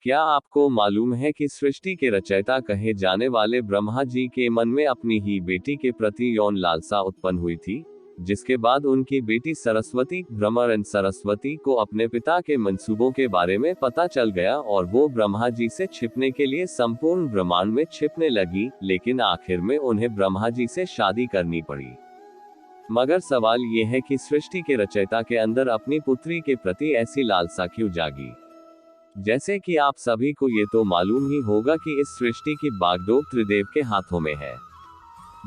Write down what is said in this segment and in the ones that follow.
क्या आपको मालूम है कि सृष्टि के रचयिता कहे जाने वाले ब्रह्मा जी के मन में अपनी ही बेटी के प्रति यौन लालसा उत्पन्न हुई थी, जिसके बाद उनकी बेटी सरस्वती ब्रह्मण सरस्वती को अपने पिता के मंसूबों के बारे में पता चल गया और वो ब्रह्मा जी से छिपने के लिए संपूर्ण ब्रह्मांड में छिपने लगी, लेकिन आखिर में उन्हें ब्रह्मा जी से शादी करनी पड़ी। मगर सवाल ये है कि सृष्टि के रचयिता के अंदर अपनी पुत्री के प्रति ऐसी लालसा क्यों जागी। जैसे कि आप सभी को ये तो मालूम ही होगा कि इस सृष्टि की बागडोर त्रिदेव के हाथों में है।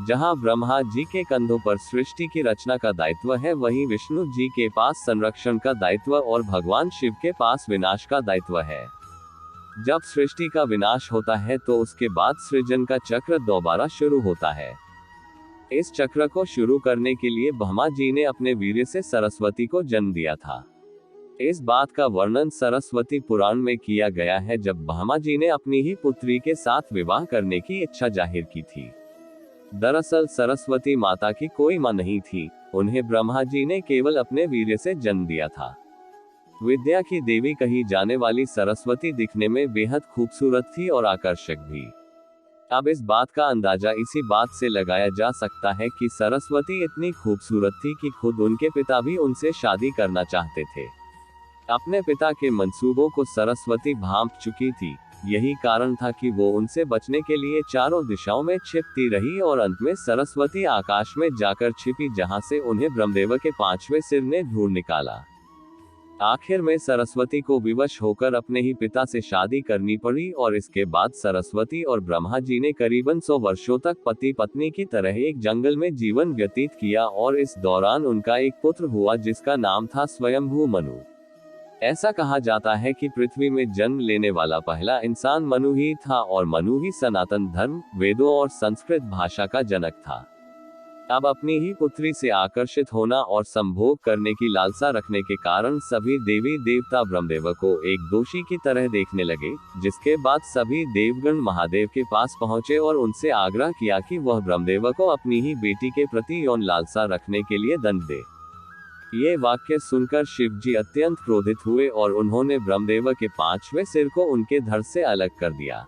जहां ब्रह्मा जी के कंधों पर सृष्टि की रचना का दायित्व है, वहीं विष्णु जी के पास संरक्षण का दायित्व और भगवान शिव के पास विनाश का दायित्व है। जब सृष्टि का विनाश होता है तो उसके बाद सृजन का चक्र दोबारा शुरू होता है। इस चक्र को शुरू करने के लिए ब्रह्मा जी ने अपने वीर्य से सरस्वती को जन्म दिया था। इस बात का वर्णन सरस्वती पुराण में किया गया है, जब ब्रह्मा जी ने अपनी ही पुत्री के साथ विवाह करने की इच्छा जाहिर की थी। दरअसल सरस्वती माता की कोई मां नहीं थी, उन्हें ब्रह्मा जी ने केवल अपने वीर्य से जन्म दिया था। विद्या की देवी कही जाने वाली सरस्वती दिखने में बेहद खूबसूरत थी और आकर्षक भी। अब इस बात का अंदाजा इसी बात से लगाया जा सकता है कि सरस्वती इतनी खूबसूरत थी कि खुद उनके पिता भी उनसे शादी करना चाहते थे। अपने पिता के मंसूबों को सरस्वती भांप चुकी थी, यही कारण था कि वो उनसे बचने के लिए चारों दिशाओं में छिपती रही और अंत में सरस्वती आकाश में जाकर छिपी, जहां से उन्हें ब्रह्मदेव के 5वें सिर ने ढूंढ निकाला। आखिर में सरस्वती को विवश होकर अपने ही पिता से शादी करनी पड़ी और इसके बाद सरस्वती और ब्रह्मा जी ने करीबन 100 वर्षों तक पति पत्नी की तरह एक जंगल में जीवन व्यतीत किया और इस दौरान उनका एक पुत्र हुआ जिसका नाम था स्वयंभू मनु। ऐसा कहा जाता है कि पृथ्वी में जन्म लेने वाला पहला इंसान मनु ही था और मनु ही सनातन धर्म, वेदों और संस्कृत भाषा का जनक था। अब अपनी ही पुत्री से आकर्षित होना और संभोग करने की लालसा रखने के कारण सभी देवी देवता ब्रह्मदेव को एक दोषी की तरह देखने लगे, जिसके बाद सभी देवगण महादेव के पास पहुंचे और उनसे आग्रह किया कि वह ब्रह्मदेव को अपनी ही बेटी के प्रति यौन लालसा रखने के लिए दंड दे। ये वाक्य सुनकर शिव जी अत्यंत क्रोधित हुए और उन्होंने ब्रह्मदेव के 5वें सिर को उनके धड़ से अलग कर दिया।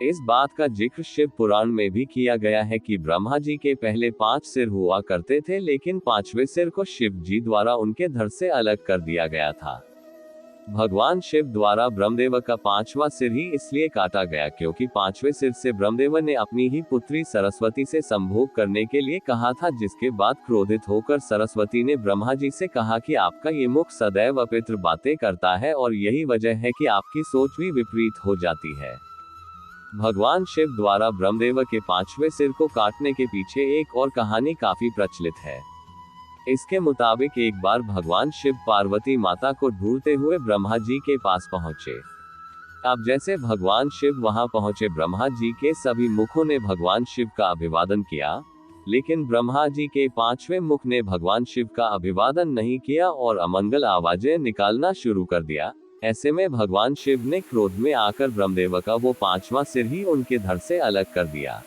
इस बात का जिक्र शिव पुराण में भी किया गया है कि ब्रह्मा जी के पहले 5 सिर हुआ करते थे, लेकिन 5वें सिर को शिव जी द्वारा उनके धड़ से अलग कर दिया गया था। भगवान शिव द्वारा ब्रह्मदेव का 5वां सिर ही इसलिए काटा गया क्योंकि 5वें सिर से ब्रह्मदेव ने अपनी ही पुत्री सरस्वती से संभोग करने के लिए कहा था, जिसके बाद क्रोधित होकर सरस्वती ने ब्रह्मा जी से कहा कि आपका ये मुख सदैव अपवित्र बातें करता है और यही वजह है कि आपकी सोच भी विपरीत हो जाती है। भगवान शिव द्वारा ब्रह्मदेव के 5वें सिर को काटने के पीछे एक और कहानी काफी प्रचलित है। इसके मुताबिक एक बार भगवान शिव पार्वती माता को ढूंढते हुए ब्रह्मा जी के पास पहुंचे। अब जैसे भगवान शिव वहां पहुंचे, ब्रह्मा जी के सभी मुखों ने भगवान शिव का अभिवादन किया, लेकिन ब्रह्मा जी के 5वें मुख ने भगवान शिव का अभिवादन नहीं किया और अमंगल आवाजें निकालना शुरू कर दिया। ऐसे में भगवान शिव ने क्रोध में आकर ब्रह्मदेव का वो 5वां सिर ही उनके धड़ से अलग कर दिया।